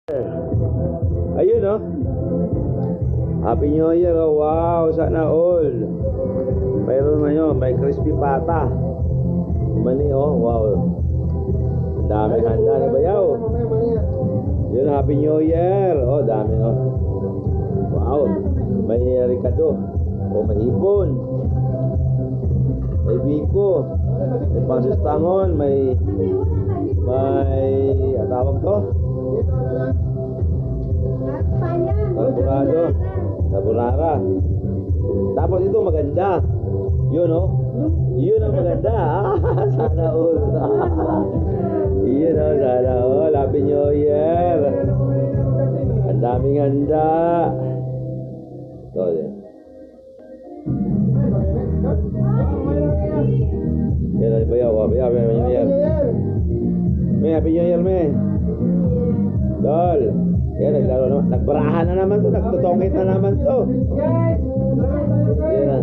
Ayun oh. Happy New Year oh. Wow, sana all. Mayroon ngayon, may crispy pata. Mani oh, wow. Dami handa na bayaw. Yun, Happy New Year. Oh, dami oh. Wow. May ricado. Oh, may ipon. May biko. May pangsistangon. May tawag to? Carbonado. Carbonara. Tapos ito maganda. Yun oh. Yun ang maganda. Sana all. Yun oh, sana all. Happy New Year. Ang daming handa. Ito yan. Yan ang bayaw. Bayaw. Happy New Year. May Happy New Year, may. Dol. Yan, naglaro naman. Nagbarahan na naman to. Nagtutongit na naman to. Yan na.